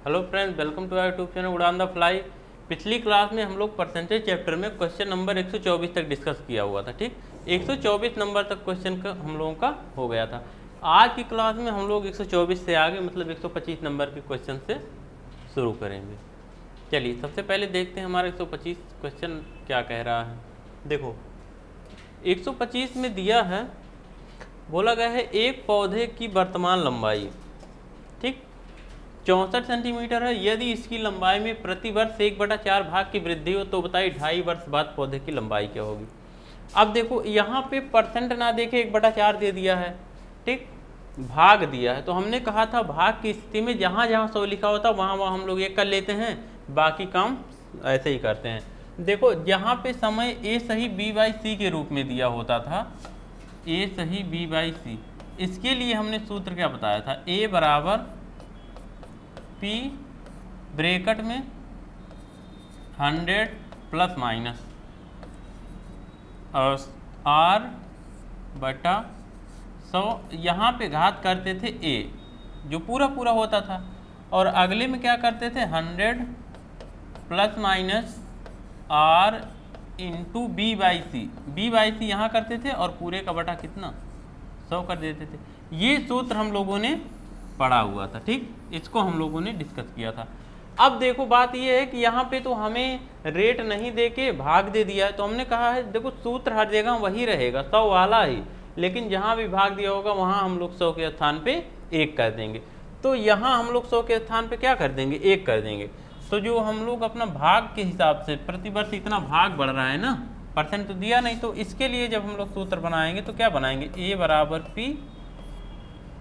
Hello friends, welcome to our YouTube channel Udaan the fly. पिछली class में हम लोग परसेंटेज चैप्टर में क्वेश्चन नंबर 124 तक डिस्कस किया हुआ था। ठीक, 124 नंबर तक क्वेश्चन का हम लोगों का हो गया था। आज की क्लास में हम लोग 124 से आगे मतलब 125 नंबर के क्वेश्चन से शुरू करेंगे। चलिए सबसे पहले देखते हैं हमारा 125 क्वेश्चन क्या कह रहा है। देखो 125 में दिया है, बोला गया है एक पौधे की वर्तमान लंबाई ठीक 64 सेंटीमीटर है। यदि इसकी लंबाई में प्रति वर्ष 1/4 भाग की वृद्धि हो तो बताइए 2.5 वर्ष बाद पौधे की लंबाई क्या होगी। अब देखो यहाँ पे परसेंट ना देके 1/4 दे दिया है, ठीक, भाग दिया है। तो हमने कहा था भाग की स्थिति में जहाँ जहाँ 100 लिखा होता वहाँ वहाँ हम लोग 1 कर लेते हैं, बाकी काम ऐसे ही करते हैं। देखो यहाँ पे समय a सही b/c के रूप में दिया होता था, a सही b/c। इसके लिए हमने सूत्र क्या बताया था, a बराबर P ब्रैकेट में 100 प्लस माइनस और R बटा 100। यहाँ पे घात करते थे A जो पूरा पूरा होता था, और अगले में क्या करते थे 100 plus minus R into b/c। b/c यहाँ करते थे और पूरे का बटा कितना 100 कर देते थे। ये सूत्र हम लोगों ने पढ़ा हुआ था, ठीक, इसको हम लोगों ने डिस्कस किया था। अब देखो बात ये है कि यहाँ पे तो हमें रेट नहीं दे के भाग दे दिया है, तो हमने कहा है देखो सूत्र हर जगह वही रहेगा 100 वाला ही, लेकिन जहाँ भी भाग दिया होगा वहाँ हम लोग 100 के स्थान पे 1 कर देंगे। तो यहाँ हम लोग 100 के स्थान पे क्या कर देंगे, 1 कर देंगे। तो जो हम लोग अपना भाग के हिसाब से प्रति वर्ष इतना भाग बढ़ रहा है ना, परसेंट तो दिया नहीं, तो इसके लिए जब हम लोग सूत्र बनाएंगे तो क्या बनाएंगे, a बराबर p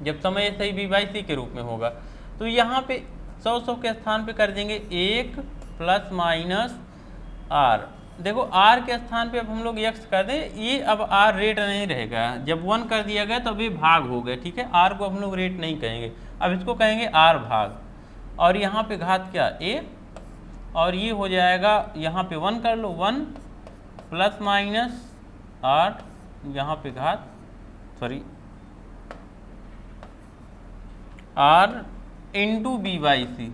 जब समय सही b/c के रूप में होगा तो यहाँ पे 100 के स्थान पे कर देंगे 1 प्लस माइनस r। देखो r के स्थान पे अब हम लोग x कर दें, ये अब r रेट नहीं रहेगा, जब 1 कर दिया गया तो अब ये भाग हो गए, ठीक है। r को हम लोग रेट नहीं कहेंगे, अब इसको कहेंगे r भाग, और यहाँ पे घात क्या a, और ये हो जाएगा यहाँ पे 1 कर लो, 1 प्लस माइनस 8 यहाँ पे घात R इंटू b/c,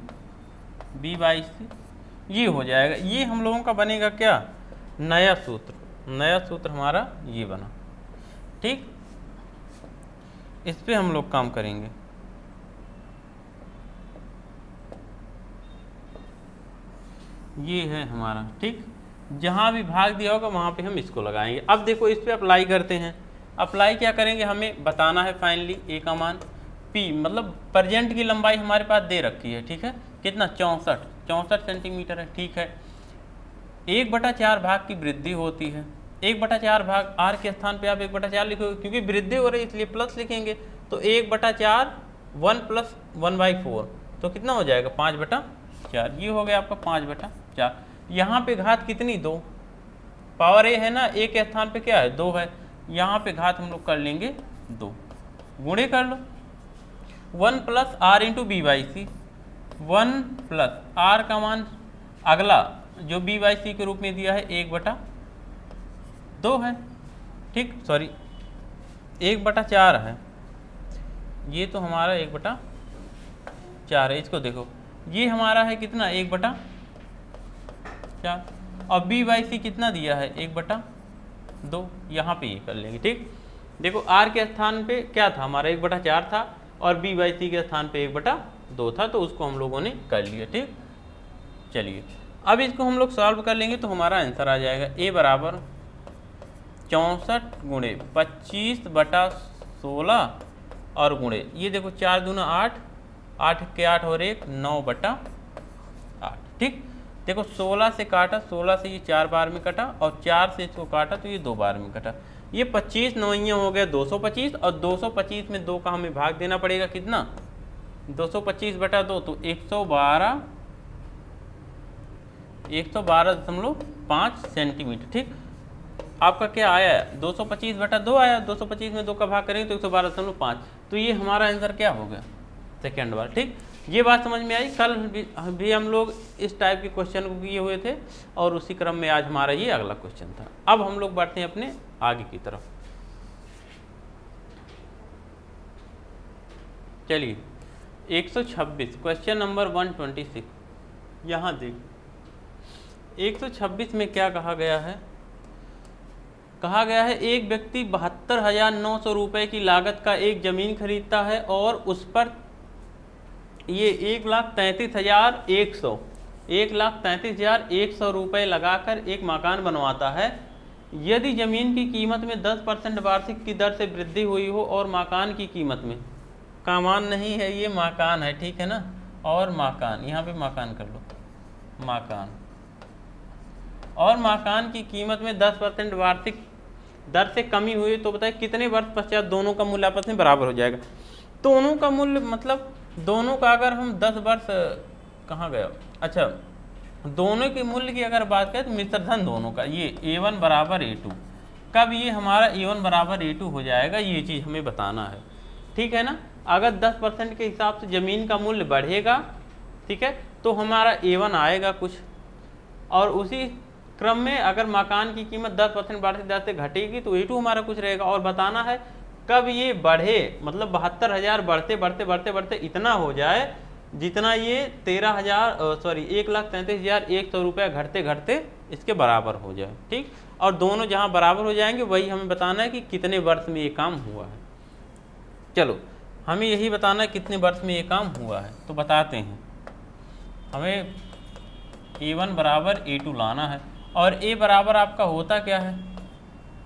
ये हो जाएगा। ये हम लोगों का बनेगा क्या, नया सूत्र। नया सूत्र हमारा ये बना, ठीक, इस पे हम लोग काम करेंगे। ये है हमारा, ठीक, जहाँ भी भाग दिया होगा वहाँ पे हम इसको लगाएंगे। अब देखो इस पे अप्लाई करते हैं। अप्लाई क्या करेंगे, हमें बताना है फाइनली a का मान p, मतलब प्रेजेंट की लंबाई हमारे पास दे रखी है, ठीक है, कितना 64 सेंटीमीटर है, ठीक है। 1/4 भाग की वृद्धि होती है, 1/4 भाग r के स्थान पे आप 1/4 लिखोगे, क्योंकि वृद्धि हो रही है इसलिए प्लस लिखेंगे, तो 1/4 1 प्लस 1/4 तो कितना हो जाएगा 5/4। ये हो गया आपका 5/4। यहाँ पे घात कितनी 2, पावर a है ना, a के स्थान पे क्या है 2 है, यहाँ पे घात हम लोग कर लेंगे 2, गुणे कर लो 1 plus r into b/c, 1 plus r का मान अगला जो b/c के रूप में दिया है 1/2 है, ठीक, सॉरी 1/4 है, ये तो हमारा 1/4 है। इसको देखो ये हमारा है कितना 1/4, और b/c कितना दिया है 1/2, यहाँ पे ये कर लेंगे, ठीक। देखो r के स्थान पे क्या था हमारा 1/4 था, और b/c के स्थान पे 1/2 था, तो उसको हम लोगों ने कर लिया, ठीक। चलिए अब इसको हम लोग सॉल्व कर लेंगे तो हमारा आंसर आ जाएगा a बराबर 64 गुणे 25/16 और गुणे ये देखो 4 दूना 8, 8 के 8 और 1 9/8, ठीक। देखो 16 से काटा, 16 से ये 4 बार में कटा, और 4 से इसको काटा तो ये 2 बार में कटा। ये 25 9 हो गया 225, और 225 में 2 का हमें भाग देना पड़ेगा कितना 225/2, तो 112.5 सेंटीमीटर, ठीक। आपका क्या आया 225/2 आया, 225 में 2 का भाग करेंगे तो 112.5, तो ये हमारा आंसर क्या हो गया सेकेंड बार, ठीक। ये बात समझ में आई। कल भी हम लोग इस टाइप के क्वेश्चन को किए हुए थे, और उसी क्रम में आज हमारा ये अगला क्वेश्चन था। अब हम लोग बढ़ते हैं अपने आगे की तरफ। चलिए 126 क्वेश्चन नंबर 126। यहाँ देख 126 में क्या कहा गया है? कहा गया है एक व्यक्ति 72,900 रुपये की लागत का एक ज़मीन खरीदता है और उस पर ये 1,33,100 रुपये लगाकर एक मकान बनवाता है। यदि ज़मीन की कीमत में 10% वार्षिक की दर से वृद्धि हुई हो और मकान की कीमत में, कामान नहीं है ये मकान है, ठीक है ना, और मकान, यहाँ पे मकान कर लो, मकान, और मकान की कीमत में 10% वार्षिक दर से कमी हुई तो बताए कितने वर्ष पश्चात दोनों का मूल्य आपस में बराबर हो जाएगा। दोनों का मूल्य मतलब दोनों का अगर हम 10 वर्ष, कहाँ गया, अच्छा, दोनों के मूल्य की अगर बात करें तो मिश्रधन दोनों का, ये A1 बराबर A2, कब ये हमारा A1 बराबर A2 हो जाएगा, ये चीज़ हमें बताना है, ठीक है ना। अगर 10% के हिसाब से ज़मीन का मूल्य बढ़ेगा, ठीक है, तो हमारा A1 आएगा कुछ, और उसी क्रम में अगर मकान की कीमत 10% वार्षिक दर से घटेगी तो A2 हमारा कुछ रहेगा। और बताना है कब ये बढ़े, मतलब 72,000 बढ़ते बढ़ते बढ़ते बढ़ते इतना हो जाए जितना ये 1,33,100 रुपया घटते घटते इसके बराबर हो जाए, ठीक। और दोनों जहाँ बराबर हो जाएंगे वही हमें बताना है कि कितने वर्ष में ये काम हुआ है। चलो हमें यही बताना है कितने वर्ष में ये काम हुआ है, तो बताते हैं। हमें A1 बराबर A2 लाना है, और A बराबर आपका होता क्या है,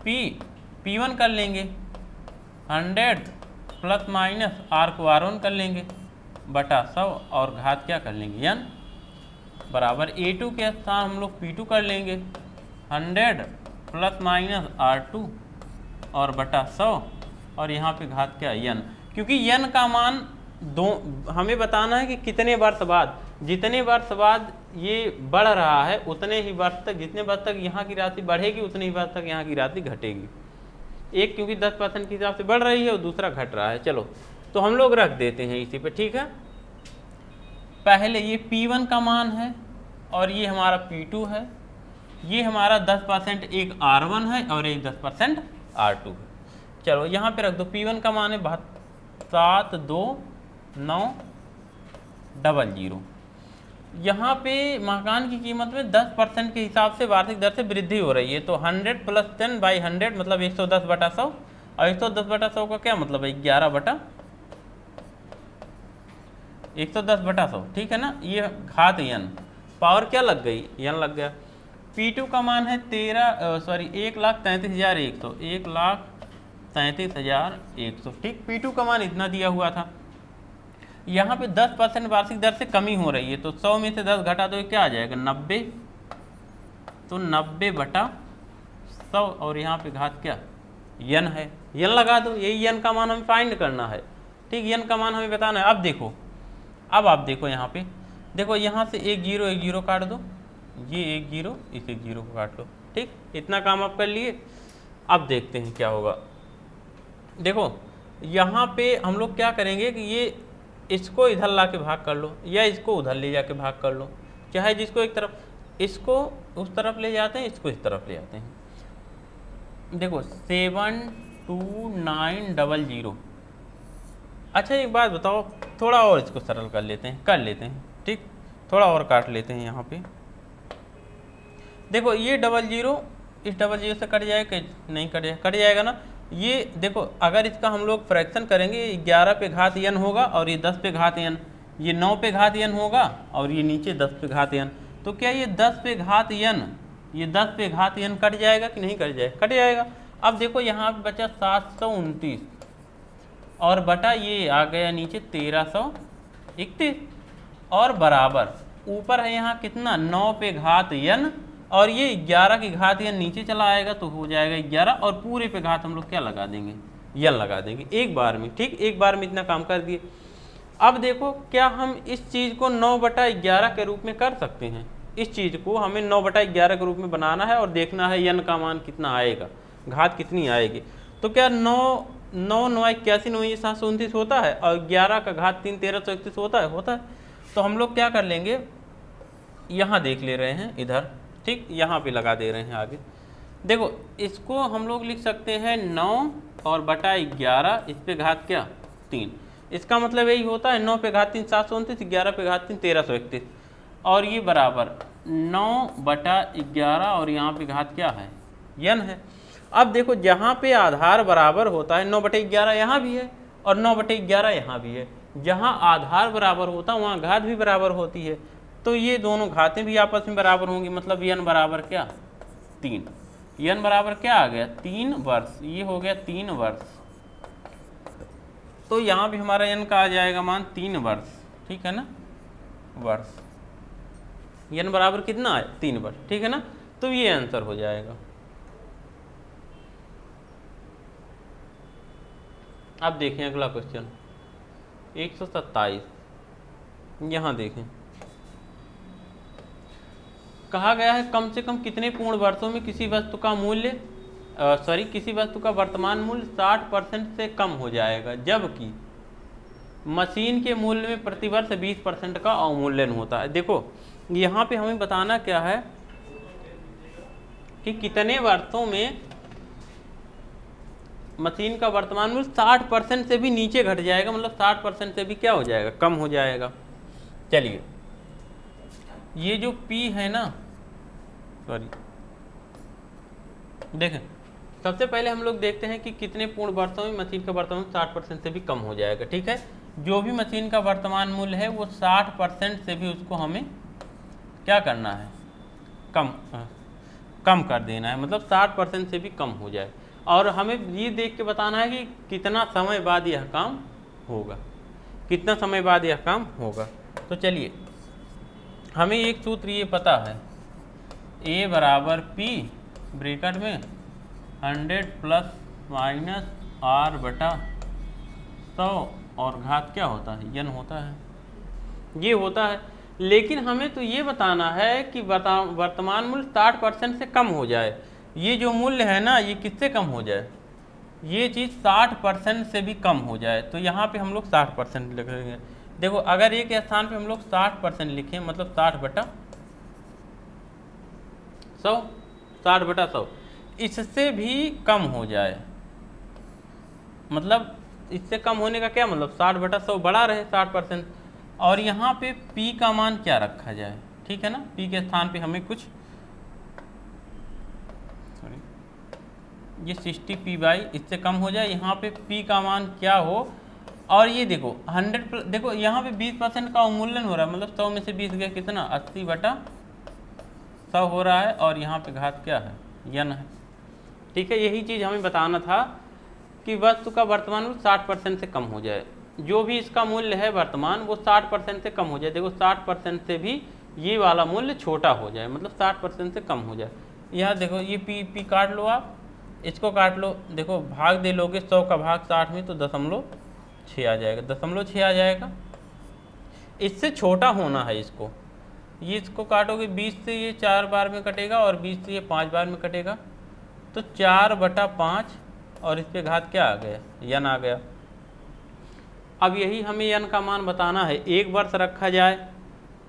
P1 कर लेंगे 100 प्लस माइनस R को R1 कर लेंगे बटा 100, और घात क्या कर लेंगे n बराबर A2 के स्थान हम लोग P2 कर लेंगे 100 प्लस माइनस R2 और बटा 100, और यहाँ पे घात क्या n, क्योंकि n का मान हमें बताना है कि कितने वर्ष बाद, जितने वर्ष बाद ये बढ़ रहा है उतने ही वर्ष तक, जितने वर्ष तक यहाँ की राशि बढ़ेगी उतने ही वर्ष तक यहाँ की राशि घटेगी। एक क्योंकि 10% के हिसाब से बढ़ रही है और दूसरा घट रहा है। चलो तो हम लोग रख देते हैं इसी पे, ठीक है। पहले ये P1 का मान है और ये हमारा P2 है, ये हमारा 10% एक R1 है और एक 10% R2 है। चलो यहाँ पे रख दो, P1 का मान है 72,900। यहाँ पे मकान की कीमत में 10% के हिसाब से वार्षिक दर से वृद्धि हो रही है, तो 100 प्लस 10 बाई 100 मतलब 110 बटा 100, और 110 बटा 100 का क्या मतलब है 11 बटा 110 बटा 100, ठीक है ना। ये घात n, पावर क्या लग गई, n लग गया। P2 का मान है 1,33,100, 1,33,100, ठीक। P2 का मान इतना दिया हुआ था। यहाँ पे 10% वार्षिक दर से कमी हो रही है, तो 100 में से 10 घटा दो क्या आ जाएगा 90, तो 90 बटा 100, और यहाँ पे घात क्या n है, n लगा दो, यही n का मान हमें फाइंड करना है, ठीक। n का मान हमें बताना है। अब देखो, अब आप देखो यहाँ पे, देखो यहाँ से एक जीरो काट दो, ये एक जीरो, इस एक जीरो को काट लो, ठीक। इतना काम आप कर लिए। अब देखते हैं क्या होगा। देखो यहाँ पे हम लोग क्या करेंगे कि ये इसको इधर ला के भाग कर लो या इसको उधर ले जाके भाग कर लो, चाहे जिसको एक तरफ, इसको उस तरफ ले जाते हैं, इसको इस तरफ ले जाते हैं। देखो 72900। अच्छा एक बात बताओ, थोड़ा और इसको सरल कर लेते हैं, ठीक। थोड़ा और काट लेते हैं यहाँ पे। देखो ये 00 इस 00 से कट जाएगा, नहीं कट जाएगा ना। ये देखो अगर इसका हम लोग फ्रैक्शन करेंगे, 11 पे घात n होगा और ये 10 पे घात n, ये 9 पे घात n होगा और ये नीचे 10 पे घात n, तो क्या ये 10 पे घात n, ये 10 पे घात n कट जाएगा कि नहीं कट जाएगा, कट जाएगा। अब देखो यहाँ पे बचा 729 और बटा ये आ गया नीचे 1331, और बराबर ऊपर है यहाँ कितना 9 पे घात n, और ये 11 की घात n नीचे चला आएगा तो हो जाएगा 11, और पूरे पे घात हम लोग क्या लगा देंगे n लगा देंगे एक बार में, ठीक। एक बार में इतना काम कर दिए। अब देखो क्या हम इस चीज़ को 9/11 के रूप में कर सकते हैं, इस चीज़ को हमें 9/11 के रूप में बनाना है और देखना है n का मान कितना आएगा, घात कितनी आएगी। तो क्या 9 9 81 9 729 होता है, और 11 का घात 3 1331 होता है। तो हम लोग क्या कर लेंगे, यहाँ देख ले रहे हैं इधर, ठीक, यहाँ पे लगा दे रहे हैं आगे। देखो इसको हम लोग लिख सकते हैं 9 और बटा 11, इस पे घात क्या 3, इसका मतलब यही होता है 9 पे घात 3 729, 11 पे घात 3 1331, और ये बराबर 9/11 और यहाँ पे घात क्या है n है। अब देखो जहाँ पे आधार बराबर होता है 9/11 यहाँ भी है और 9/11 यहाँ भी है, जहाँ आधार बराबर होता है वहाँ घात भी बराबर होती है, तो ये दोनों घातें भी आपस में बराबर होंगी, मतलब n बराबर क्या 3, n बराबर क्या आ गया 3 वर्ष, ये हो गया 3 वर्ष, तो यहाँ भी हमारा n का आ जाएगा मान 3 वर्ष, ठीक है ना, वर्ष, n बराबर कितना है 3 वर्ष, ठीक है ना, तो ये आंसर हो जाएगा। अब देखें अगला क्वेश्चन 127, यहाँ देखें कहा गया है कम से कम कितने पूर्ण वर्षों में किसी वस्तु का मूल्य किसी वस्तु का वर्तमान मूल्य 60% से कम हो जाएगा, जबकि मशीन के मूल्य में प्रतिवर्ष 20% का अवमूल्यन होता है। देखो यहाँ पे हमें बताना क्या है कि कितने वर्षों में मशीन का वर्तमान मूल्य 60% से भी नीचे घट जाएगा, मतलब 60% से भी क्या हो जाएगा कम हो जाएगा। चलिए ये जो P है ना, सॉरी देखें, सबसे पहले हम लोग देखते हैं कि कितने पूर्ण वर्षों में मशीन का वर्तमान मूल्य 60% से भी कम हो जाएगा, ठीक है। जो भी मशीन का वर्तमान मूल्य है वो 60% से भी उसको हमें क्या करना है कम कर देना है, मतलब 60% से भी कम हो जाए, और हमें ये देख के बताना है कि कितना समय बाद यह काम होगा, कितना समय बाद यह काम होगा। तो चलिए हमें एक सूत्र ये पता है, A बराबर P ब्रैकेट में 100 ± R/100 और घात क्या होता है n होता है, ये होता है। लेकिन हमें तो ये बताना है कि वर्तमान मूल्य 60% से कम हो जाए, ये जो मूल्य है ना ये किससे कम हो जाए, ये चीज़ 60% से भी कम हो जाए, तो यहाँ पे हम लोग 60% लिखेंगे। देखो अगर एक स्थान पे हम लोग 60% लिखें, मतलब 60/100 इससे भी कम हो जाए, मतलब इससे कम होने का क्या मतलब 60/100 बड़ा रहे 60%, और यहाँ पे P का मान क्या रखा जाए, ठीक है ना, P के स्थान पे हमें कुछ ये 60p/, इससे कम हो जाए, यहाँ पे P का मान क्या हो, और ये देखो 100 देखो यहाँ पे 20% का अवमूल्यन हो रहा है, मतलब 100 में से 20 गया कितना 80/100 हो रहा है, और यहाँ पे घात क्या है n है, ठीक है। यही चीज़ हमें बताना था कि वस्तु का वर्तमान मूल्य 60% से कम हो जाए, जो भी इसका मूल्य है वर्तमान वो 60% से कम हो जाए। देखो 60% से भी ये वाला मूल्य छोटा हो जाए, मतलब 60% से कम हो जाए। यहाँ देखो ये P काट लो, आप इसको काट लो, देखो भाग दे लोगे 100 का भाग 60 में तो 0.6 आ जाएगा, 0.6 आ जाएगा। इससे छोटा होना है इसको, ये इसको काटोगे 20 से ये 4 बार में कटेगा और 20 से ये 5 बार में कटेगा, तो 4/5 और इस पे घात क्या आ गया n आ गया। अब यही हमें n का मान बताना है, 1 वर्ष रखा जाए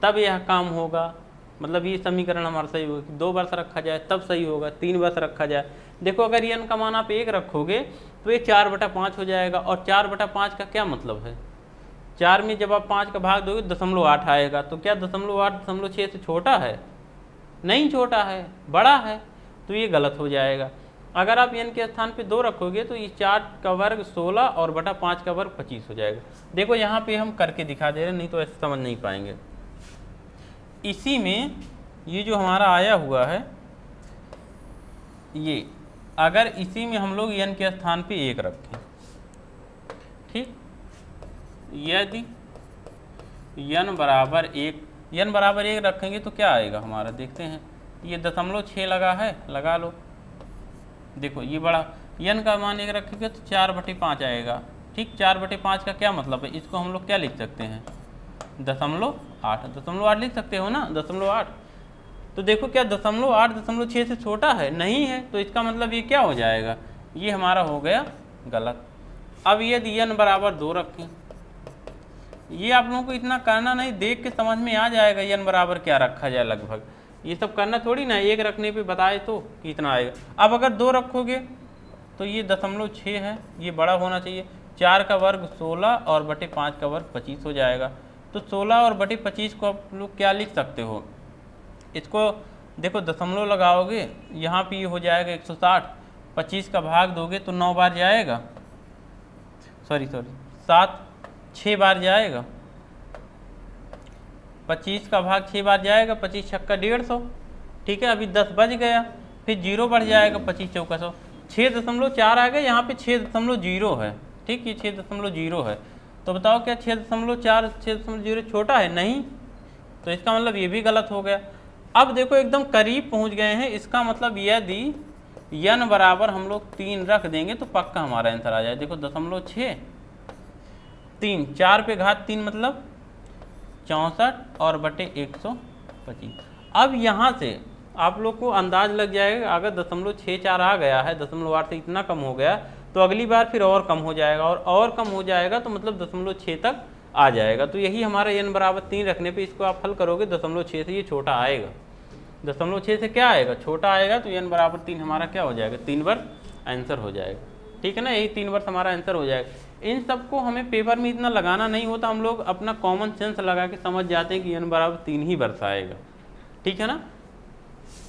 तब यह काम होगा, मतलब ये समीकरण हमारा सही होगा। 2 वर्ष रखा जाए तब सही होगा, 3 वर्ष रखा जाए। देखो अगर n का मान आप 1 रखोगे तो ये 4/5 हो जाएगा, और 4/5 का क्या मतलब है, 4 में जब आप 5 का भाग दोगे 0.8 आएगा, तो क्या 0.8 0.6 से छोटा है, नहीं छोटा है, बड़ा है, तो ये गलत हो जाएगा। अगर आप n के स्थान पे 2 रखोगे तो ये 4 का वर्ग 16 और बटा 5 का वर्ग 25 हो जाएगा। देखो यहाँ पे हम करके दिखा दे रहे हैं, नहीं तो ऐसे समझ नहीं पाएंगे। इसी में ये जो हमारा आया हुआ है, ये अगर इसी में हम लोग n के स्थान पे 1 रखें, ठीक, यदि n बराबर 1 रखेंगे तो क्या आएगा हमारा, देखते हैं। ये 0.6 लगा है, लगा लो, देखो ये बड़ा n का मान 1 रखेंगे तो 4/5 आएगा, ठीक। 4/5 का क्या मतलब है, इसको हम लोग क्या लिख सकते हैं 0.8 लिख सकते हो ना, 0.8। तो देखो क्या 0.8 0.6 से छोटा है, नहीं है, तो इसका मतलब ये क्या हो जाएगा, ये हमारा हो गया गलत। अब यदि n बराबर 2 रखें, ये आप लोगों को इतना करना नहीं, देख के समझ में आ जाएगा n बराबर क्या रखा जाए, लगभग ये सब करना थोड़ी ना, 1 रखने पे बताए तो कितना आएगा। अब अगर 2 रखोगे तो ये 0.6 है, ये बड़ा होना चाहिए, 4 का वर्ग 16 और बटे 5 का वर्ग 25 हो जाएगा। तो 16 और बटे 25 को आप लोग क्या लिख सकते हो, इसको देखो दशमलव लगाओगे, यहाँ पे ये हो जाएगा 160, 25 का भाग दोगे तो 9 बार जाएगा, सॉरी 7 6 बार जाएगा, 25 का भाग 6 बार जाएगा, 25 छक्का 150, ठीक है। अभी 10 बज गया, फिर 0 बढ़ जाएगा, 25 चौका 100, 6.4 आ गया, यहाँ पे 6.0 है, ठीक, ये 6.0 है। तो बताओ क्या 6.4 6.0 छोटा है? नहीं, तो इसका मतलब ये भी गलत हो गया। अब देखो एकदम करीब पहुंच गए हैं, इसका मतलब यदि n बराबर हम लोग 3 रख देंगे तो पक्का हमारा आंसर आ जाए। देखो 0.6 3 4 पे घात 3 मतलब 64 और बटे 125। अब यहाँ से आप लोग को अंदाज लग जाएगा, अगर 0.64 आ गया है, 0.8 से इतना कम हो गया तो अगली बार फिर और कम हो जाएगा, और कम हो जाएगा तो मतलब 0.6 तक आ जाएगा। तो यही हमारा n बराबर 3 रखने पे इसको आप हल करोगे 0.6 से ये छोटा आएगा, 0.6 से क्या आएगा? छोटा आएगा। तो n बराबर 3 हमारा क्या हो जाएगा? 3 वर्ष आंसर हो जाएगा, ठीक है ना, यही 3 वर्ष हमारा आंसर हो जाएगा। इन सबको हमें पेपर में इतना लगाना नहीं होता, हम लोग अपना कॉमन सेंस लगा के समझ जाते हैं कि n बराबर 3 ही वर्ष आएगा, ठीक है ना।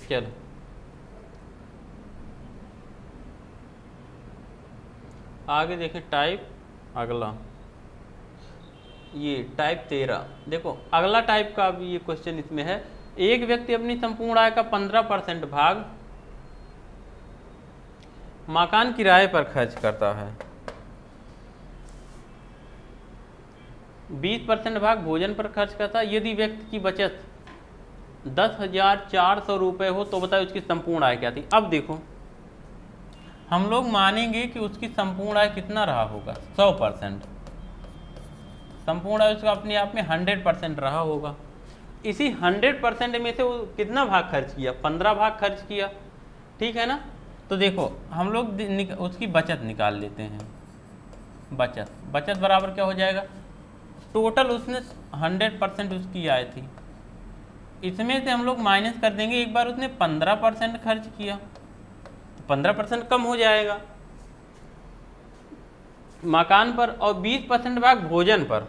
चलो आगे देखें, टाइप अगला, ये टाइप 13। देखो अगला टाइप का अब ये क्वेश्चन इसमें है, एक व्यक्ति अपनी संपूर्ण आय का 15% भाग मकान किराए पर खर्च करता है, 20% भाग भोजन पर खर्च करता है। यदि व्यक्ति की बचत 10,400 रुपये हो तो बताओ उसकी संपूर्ण आय क्या थी। अब देखो हम लोग मानेंगे कि उसकी संपूर्ण आय कितना रहा होगा, 100%। संपूर्ण आय उसका अपने आप में 100% रहा होगा। इसी 100% में से वो कितना भाग खर्च किया? 15 भाग खर्च किया, ठीक है ना। तो देखो हम लोग उसकी बचत निकाल लेते हैं। बचत बराबर क्या हो जाएगा? टोटल उसने 100% उसकी आय थी, इसमें से हम लोग माइनस कर देंगे, एक बार उसने 15% खर्च किया, 15% कम हो जाएगा मकान पर, और 20% भाग भोजन पर,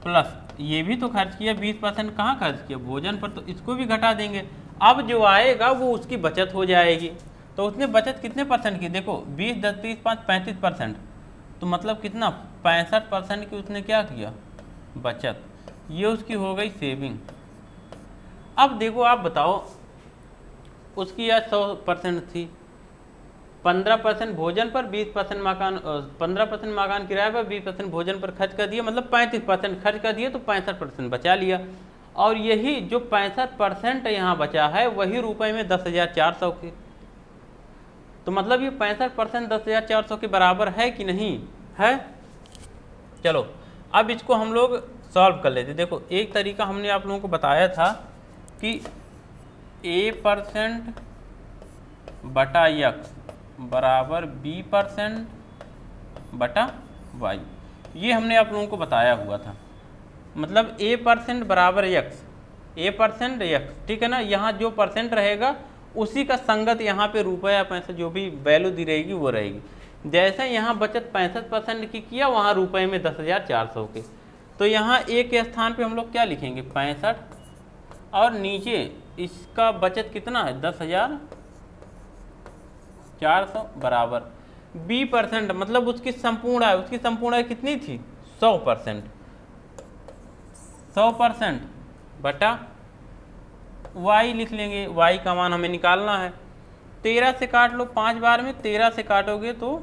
प्लस ये भी तो खर्च किया, 20% कहाँ खर्च किया? भोजन पर, तो इसको भी घटा देंगे। अब जो आएगा वो उसकी बचत हो जाएगी। तो उसने बचत कितने परसेंट की? देखो 20 10 30 5 35%, तो मतलब कितना? 65% की उसने क्या किया? बचत। ये उसकी हो गई सेविंग। अब देखो आप बताओ, उसकी आज 100% थी, 15% भोजन पर, 20% मकान, 15% मकान किराए पर, 20% भोजन पर खर्च कर दिया, मतलब 35% खर्च कर दिया, तो 65% बचा लिया। और यही जो 65% यहाँ बचा है वही रुपए में 10,400 के, तो मतलब ये 65% 10,400 के बराबर है कि नहीं है। चलो अब इसको हम लोग सॉल्व कर लेते। देखो एक तरीका हमने आप लोगों को बताया था कि A% बटा x बराबर B% बटा y, ये हमने आप लोगों को बताया हुआ था। मतलब A% बराबर x, A% x, ठीक है ना। यहाँ जो परसेंट रहेगा उसी का संगत यहाँ पे रुपया पैसा जो भी वैल्यू दी रहेगी वो रहेगी। जैसे यहाँ बचत 65% की किया, वहाँ रुपए में 10,400 के, तो यहाँ A के स्थान पे हम लोग क्या लिखेंगे? 65, और नीचे इसका बचत कितना है? 10,400 बराबर B%, मतलब उसकी संपूर्ण आय, उसकी संपूर्ण आय कितनी थी? 100%, 100% बटा y लिख लेंगे। y का मान हमें निकालना है। 13 से काट लो 5 बार में, 13 से काटोगे तो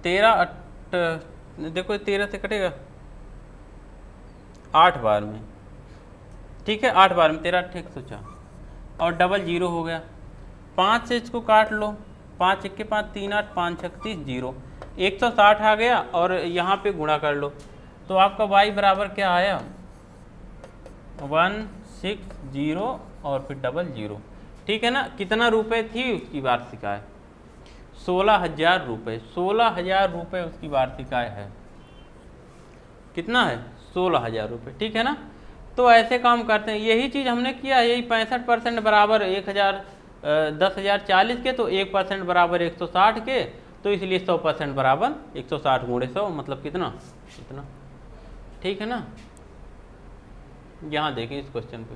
13 देखो 13 से कटेगा 8 बार में, ठीक है, 8 बार में 13 8 104, और डबल 0 हो गया। 5 से इसको काट लो, 5 1 5 3 8 5 36 0, 160 आ गया, और यहाँ पे गुणा कर लो, तो आपका y बराबर क्या आया? 160 और फिर डबल 0, ठीक है ना। कितना रुपए थी उसकी वार्षिक आय? 16,000 रुपये। 16,000 रुपये उसकी वार्षिक आय है। कितना है? 16,000 रुपये, ठीक है ना। तो ऐसे काम करते हैं, यही चीज़ हमने किया, यही 65% बराबर 1,000 10,000 40 के, तो 1% बराबर 160 के, तो इसलिए 100% बराबर 160 गुणे 100 मतलब कितना, इतना। ठीक है ना। यहाँ देखें इस क्वेश्चन पे,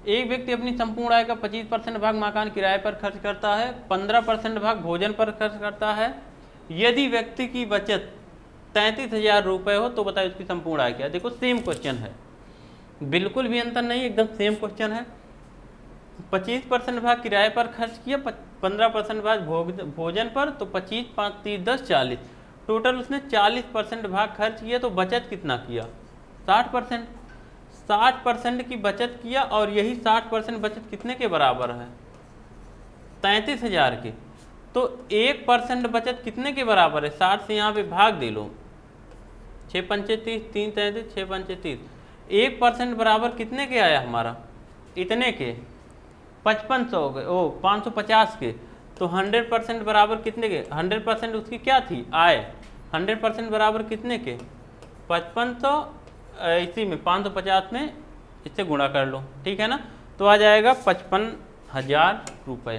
एक व्यक्ति अपनी संपूर्ण आय का 25% भाग मकान किराए पर खर्च करता है, 15% भाग भोजन पर खर्च करता है। यदि व्यक्ति की बचत 33,000 रुपये हो तो बताइए उसकी संपूर्ण आय क्या है। देखो सेम क्वेश्चन है, बिल्कुल भी अंतर नहीं, एकदम सेम क्वेश्चन है। 25% भाग किराए पर खर्च किया, 15% भाग भोजन पर, तो 25, 5, 30, 10, 40, टोटल उसने 40% भाग खर्च किया, तो बचत कितना किया, 60%। 60% की बचत किया, और यही 60% बचत कितने के बराबर है, 33,000 के। तो 1% बचत कितने के बराबर है, 60 से यहाँ पे भाग दे लो, 6 पंचे 30, 3 33, 6 पंचे 30, 1% बराबर कितने के आया हमारा, इतने के 5500 हो गए, 550 के। तो 100% बराबर कितने के, 100% उसकी क्या थी, आय। 100% बराबर कितने के, 5500, इसी में 550 में इससे गुणा कर लो, ठीक है ना। तो आ जाएगा 55,000 रुपये।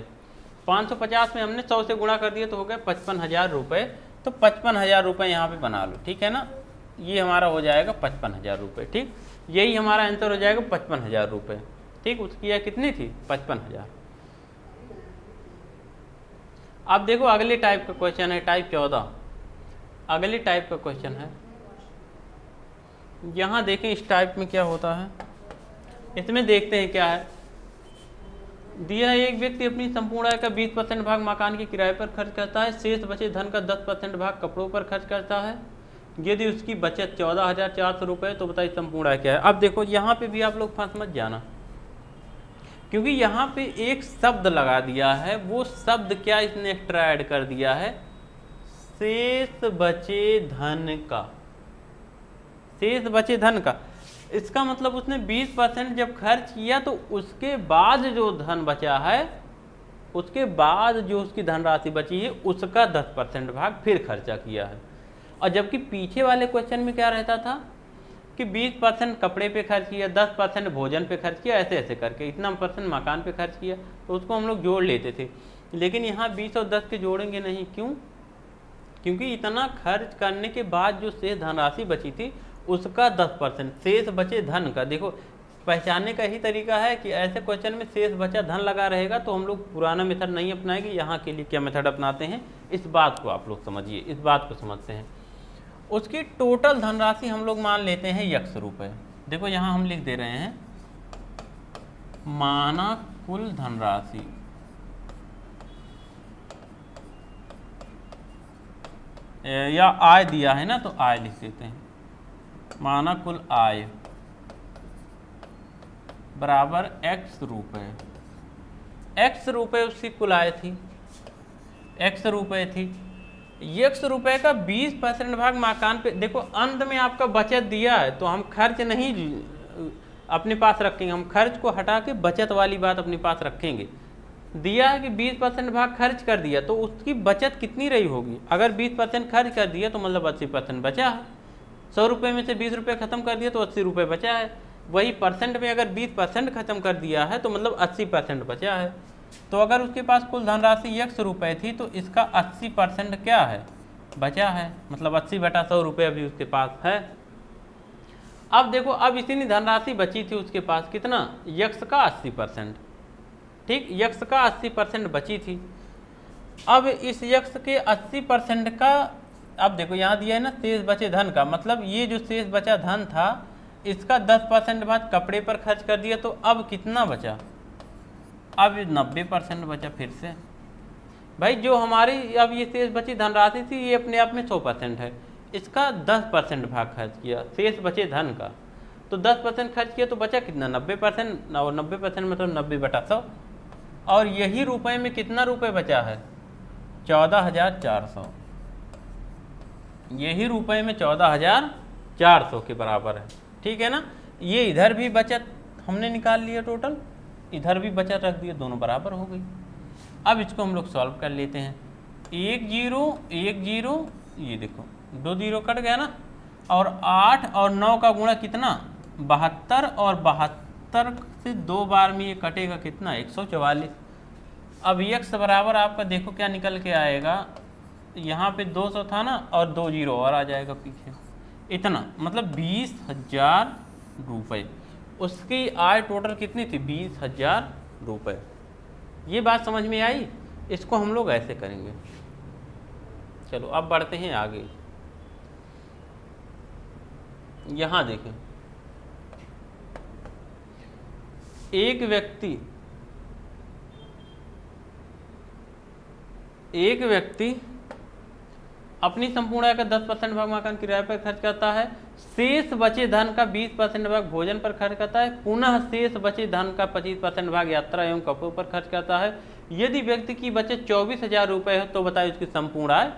550 में हमने 100 से गुणा कर दिया तो हो गया 55,000 रुपये। तो 55,000 रुपये यहाँ पे बना लो, ठीक है ना। ये हमारा हो जाएगा 55,000 रुपये, ठीक। यही हमारा आंसर हो जाएगा 55,000 रुपये, ठीक। उसकी आय कितनी थी, 55,000। अब देखो अगले टाइप का क्वेश्चन है, टाइप 14। अगले टाइप का क्वेश्चन है, यहाँ देखें इस टाइप में क्या होता है। इसमें देखते हैं क्या है दिया है। एक व्यक्ति अपनी संपूर्ण आय का 20% भाग मकान के किराए पर खर्च करता है, शेष बचे धन का 10% भाग कपड़ों पर खर्च करता है। यदि उसकी बचत 14,400 रुपये, तो बताइए संपूर्ण आय क्या है। अब देखो यहाँ पे भी आप लोग फंस मत जाना, क्योंकि यहाँ पे एक शब्द लगा दिया है। वो शब्द क्या इसने एक्स्ट्रा ऐड कर दिया है, शेष बचे धन का। शेष बचे धन का, इसका मतलब उसने 20% जब खर्च किया तो उसके बाद जो धन बचा है, उसके बाद जो उसकी धनराशि बची है उसका 10% भाग फिर खर्चा किया है। और जबकि पीछे वाले क्वेश्चन में क्या रहता था कि 20% कपड़े पे खर्च किया, 10% भोजन पे खर्च किया, ऐसे ऐसे करके इतना % मकान पे खर्च किया, तो उसको हम लोग जोड़ लेते थे। लेकिन यहाँ 20 और 10 के जोड़ेंगे नहीं, क्यों, क्योंकि इतना खर्च करने के बाद जो शेष धनराशि बची थी उसका 10%, शेष बचे धन का। देखो पहचानने का ही तरीका है कि ऐसे क्वेश्चन में शेष बचा धन लगा रहेगा तो हम लोग पुराना मेथड नहीं अपनाएंगे। यहाँ के लिए क्या मेथड अपनाते हैं, इस बात को आप लोग समझिए, इस बात को समझते हैं। उसकी टोटल धनराशि हम लोग मान लेते हैं x रुपये। देखो यहाँ हम लिख दे रहे हैं माना कुल धनराशि, या आय दिया है ना तो आय लिख देते हैं, माना कुल आय बराबर x रुपये। x रुपये उसकी कुल आय थी, x रुपये थी। x रुपये का 20% भाग मकान पे, देखो अंत में आपका बचत दिया है तो हम खर्च नहीं अपने पास रखेंगे, हम खर्च को हटा के बचत वाली बात अपने पास रखेंगे। दिया है कि 20% भाग खर्च कर दिया तो उसकी बचत कितनी रही होगी। अगर 20% खर्च कर दिया तो मतलब 80% बचा है। 100 रुपये में से 20 रुपये खत्म कर दिया तो 80 रुपये बचा है। वही परसेंट में अगर 20% खत्म कर दिया है तो मतलब 80% बचा है। तो अगर उसके पास कुल धनराशि x रुपये थी तो इसका 80% क्या है, बचा है, मतलब 80/100 रुपये अभी उसके पास है। अब देखो अब इतनी धनराशि बची थी उसके पास, कितना, x का 80%, ठीक, x का 80% बची थी। अब इस x के 80% का, अब देखो यहाँ दिया है ना शेष बचे धन का, मतलब ये जो शेष बचा धन था इसका 10% बाद कपड़े पर खर्च कर दिया, तो अब कितना बचा, अब 90% बचा। फिर से भाई जो हमारी अब ये शेष बची धनराशि थी ये अपने आप में 100% है, इसका 10% भाग खर्च किया शेष बचे धन का, तो 10% खर्च किया तो बचा कितना, 90%, और 90% मतलब 90/100। और यही रुपए में कितना रुपए बचा है, 14,400। यही रुपए में 14,400 के बराबर है, ठीक है ना। ये इधर भी बचत हमने निकाल लिया टोटल, इधर भी बचत रख दिया, दोनों बराबर हो गई। अब इसको हम लोग सॉल्व कर लेते हैं। 1 0 1 0, ये देखो 2 0 कट गया ना, और 8 और 9 का गुणा कितना, 72 और 72 से 2 बार में ये कटेगा कितना, 144। अब x बराबर आपका देखो क्या निकल के आएगा, यहाँ पे 200 था ना और 2 जीरो और आ जाएगा पीछे, इतना मतलब 20,000 रुपये। उसकी आय टोटल कितनी थी, 20,000 रुपये। ये बात समझ में आई। इसको हम लोग ऐसे करेंगे। चलो अब बढ़ते हैं आगे। यहाँ देखें, एक व्यक्ति अपनी संपूर्ण आय का 10% भाग मकान किराए पर खर्च करता है, शेष बचे धन का 20% भाग भोजन पर खर्च करता है, पुनः शेष बचे धन का 25% भाग यात्रा एवं कपड़ों पर खर्च करता है। यदि व्यक्ति की बचत 24,000 रुपये हो तो बताइए उसकी संपूर्ण आय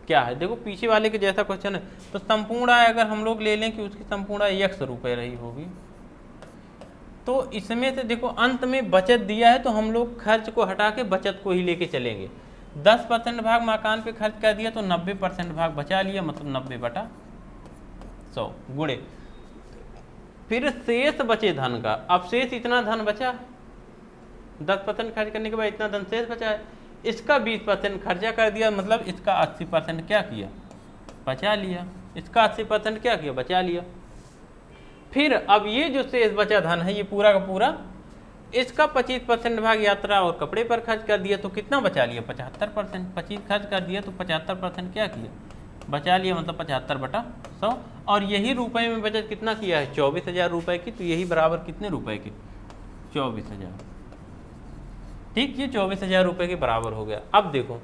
क्या है। देखो पीछे वाले के जैसा क्वेश्चन है, तो संपूर्ण आय अगर हम लोग ले लें कि उसकी संपूर्ण आय x रुपये रही होगी, तो इसमें से देखो अंत में बचत दिया है तो हम लोग खर्च को हटा के बचत को ही लेके चलेंगे। 10% भाग मकान पे खर्च कर दिया तो 90% भाग बचा लिया, मतलब 90/100 गुणे फिर शेष बचे धन का। अब शेष इतना धन बचा, 10% खर्च करने के बाद इतना धन शेष बचा है, इसका 20% खर्चा कर दिया, मतलब इसका 80% क्या किया, बचा लिया। इसका 80% क्या किया, बचा लिया। फिर अब ये जो शेष बचा धन है ये पूरा का पूरा, इसका 25% भाग यात्रा और कपड़े पर खर्च कर दिया तो कितना बचा लिया, 75%। 25 खर्च कर दिया तो 75% क्या किया, बचा लिया, मतलब 75/100। और यही रुपए में बचत कितना किया है, 24,000 रुपये की, तो यही बराबर कितने रुपए की, 24,000। ठीक, ये 24,000 रुपये के बराबर हो गया। अब देखो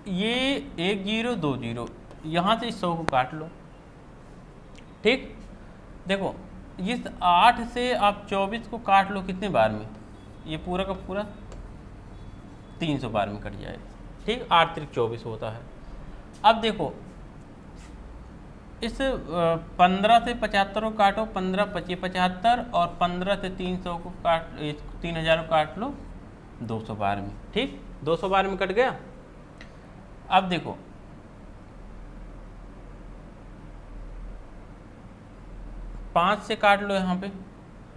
ये 1 0 2 0, यहाँ से 100 को काट लो। ठीक, देखो इस 8 से आप 24 को काट लो कितने बार में, ये पूरा का पूरा 300 बार में कट जाएगा। ठीक, 8 3 24 होता है। अब देखो इस 15 से 75 को काटो, 15 25 75, और 15 से 300 को काट 3000 को काट लो 200 बार में। ठीक, 200 बार में कट गया। अब देखो पाँच से काट लो, यहाँ पे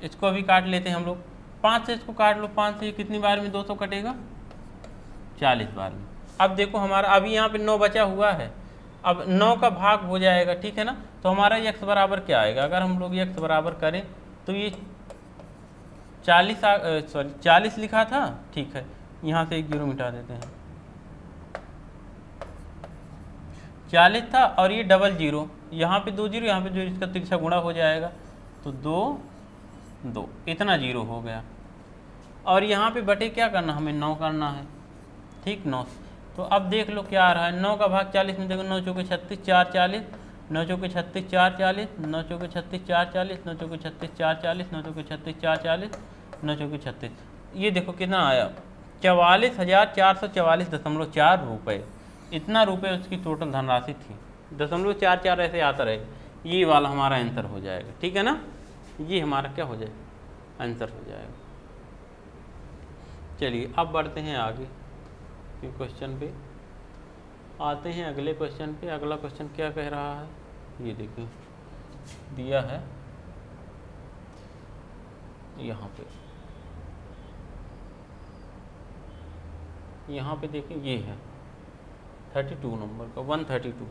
इसको अभी काट लेते हैं हम लोग। 5 से इसको काट लो, 5 से कितनी बार में 200 कटेगा, 40 बार में। अब देखो हमारा अभी यहाँ पे 9 बचा हुआ है, अब 9 का भाग हो जाएगा, ठीक है ना। तो हमारा x बराबर क्या आएगा, अगर हम लोग x बराबर करें तो ये 40 लिखा था, ठीक है, यहाँ से 1 0 मिटा देते हैं, 40 था, और ये डबल 0, यहाँ पे 2 0, यहाँ पे 0, इसका तिरछा गुणा हो जाएगा तो 2 2, इतना 0 हो गया। और यहाँ पे बटे क्या करना, हमें 9 करना है। ठीक, 9। तो अब देख लो क्या आ रहा है, 9 का भाग 40 में देखो, 9 चौके 36 4 40, 9 चौके 36 4 40, 9 चौके 36 4 40, 9 चौके 36 4 40, 9 चौके 36 4 40, 9 चौके 36, ये देखो कितना आया, 44,444.4 रुपये। इतना रुपये उसकी टोटल धनराशि थी। 0.44 ऐसे आता रहेगा, ये वाला हमारा आंसर हो जाएगा। ठीक है ना, ये हमारा क्या हो जाएगा, आंसर हो जाएगा। चलिए अब बढ़ते हैं आगे के क्वेश्चन पे, आते हैं अगले क्वेश्चन पे। अगला क्वेश्चन क्या कह रहा है, ये देखिए दिया है यहाँ पे देखिए, ये है 32 नंबर का, 132।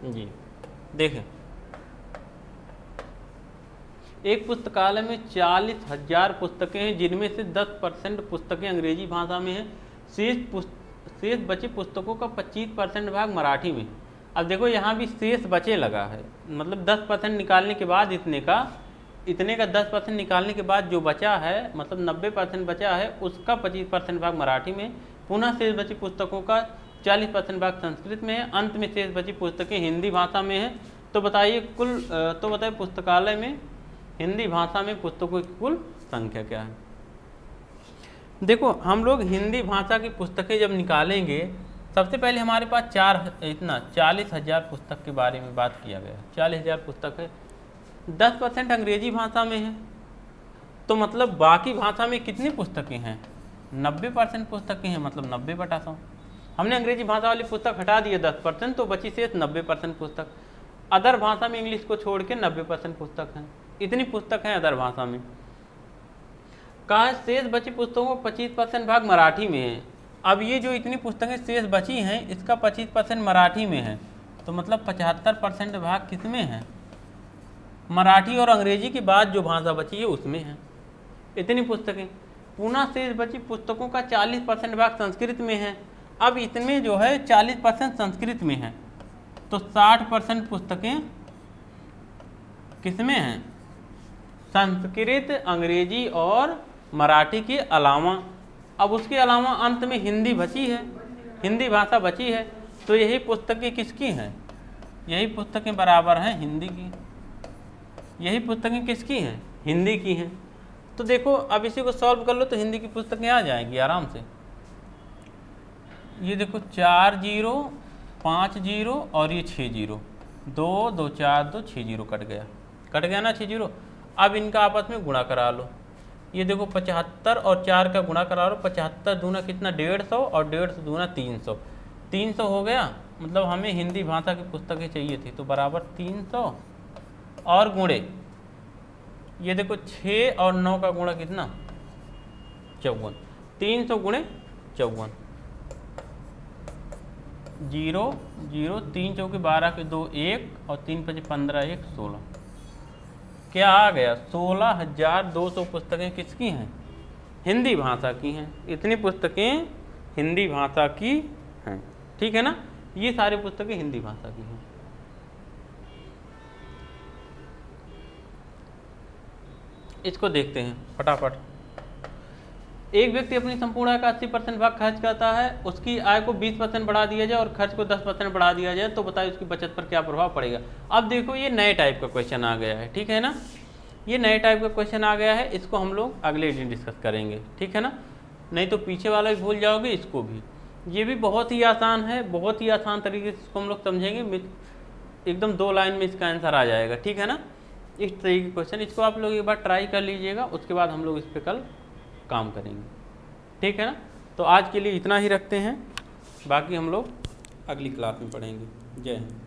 जी देखें, एक पुस्तकालय में 40,000 पुस्तकें हैं, जिनमें से 10% पुस्तकें अंग्रेजी भाषा में हैं, शेष बचे पुस्तकों का 25% भाग मराठी में। अब देखो यहाँ भी शेष बचे लगा है, मतलब 10% निकालने के बाद इतने का 10% निकालने के बाद जो बचा है, मतलब 90% बचा है, उसका 25% भाग मराठी में, पुनः शेष बची पुस्तकों का 40% भाग संस्कृत में है, अंत में शेष बची पुस्तकें हिंदी भाषा में है। तो बताइए पुस्तकालय में हिंदी भाषा में पुस्तकों की कुल संख्या क्या है। देखो हम लोग हिंदी भाषा की पुस्तकें जब निकालेंगे, सबसे पहले हमारे पास 40,000 पुस्तक के बारे में बात किया गया। 40,000 पुस्तक है, 10% अंग्रेजी भाषा में है, तो मतलब बाकी भाषा में कितनी पुस्तकें हैं? 90% पुस्तकें हैं, मतलब 90/100। हमने अंग्रेजी भाषा वाली पुस्तक हटा दी है 10%, तो बची शेष 90% पुस्तक। अदर भाषा में इंग्लिश को छोड़ के 90% पुस्तक हैं। इतनी पुस्तक हैं अदर भाषा में। कहा शेष बची पुस्तकों का 25% भाग मराठी में है। अब ये जो इतनी पुस्तकें शेष बची हैं, इसका 25% मराठी में है, तो मतलब 75% भाग किस में है? मराठी और अंग्रेजी के बाद जो भाषा बची है उसमें है। इतनी पुस्तकें। पुनः शेष बची पुस्तकों का 40% भाग संस्कृत में है। अब इतने जो है 40% संस्कृत में है, तो 60% पुस्तकें किसमें हैं? संस्कृत, अंग्रेजी और मराठी के अलावा। अब उसके अलावा अंत में हिंदी बची है, हिंदी भाषा बची है, तो यही पुस्तकें किसकी हैं? यही पुस्तकें बराबर हैं हिंदी की। यही पुस्तकें किसकी हैं? हिंदी की हैं। तो देखो अब इसी को सॉल्व कर लो तो हिंदी की पुस्तकें आ जाएंगी आराम से। ये देखो 4 0 5 0 और ये 6 0, 2 2 4 2 6 0 कट गया ना 6 0। अब इनका आपस में गुणा करा लो। ये देखो 75 और 4 का गुणा करा लो। 75 दूना कितना? 150 और 150 दूना 300। 300 हो गया, मतलब हमें हिंदी भाषा की पुस्तकें चाहिए थी, तो बराबर 300 और गुणे ये देखो 6 और 9 का गुणा कितना? 54। 300 गुणे 54। 0 0 3 चौके 12 के 2 1 और 3 5 15 1 16। क्या आ गया? 16,200 पुस्तकें किसकी हैं? हिंदी भाषा की हैं। इतनी पुस्तकें हिंदी भाषा की हैं। ठीक है ना? ये सारी पुस्तकें हिंदी भाषा की हैं। इसको देखते हैं फटाफट। एक व्यक्ति अपनी संपूर्ण आय का 80% भाग खर्च करता है, उसकी आय को 20% बढ़ा दिया जाए और खर्च को 10% बढ़ा दिया जाए, तो बताइए उसकी बचत पर क्या प्रभाव पड़ेगा। अब देखो ये नए टाइप का क्वेश्चन आ गया है, ठीक है ना? ये नए टाइप का क्वेश्चन आ गया है, इसको हम लोग अगले दिन डिस्कस करेंगे, ठीक है ना? नहीं तो पीछे वाला भी भूल जाओगे, इसको भी। ये भी बहुत ही आसान है, बहुत ही आसान तरीके से इसको हम लोग समझेंगे, एकदम 2 लाइन में इसका आंसर आ जाएगा, ठीक है ना? इस तरीके के क्वेश्चन, इसको आप लोग एक बार ट्राई कर लीजिएगा, उसके बाद हम लोग इस पर कल काम करेंगे, ठीक है ना? तो आज के लिए इतना ही रखते हैं, बाकी हम लोग अगली क्लास में पढ़ेंगे। जय हिंद।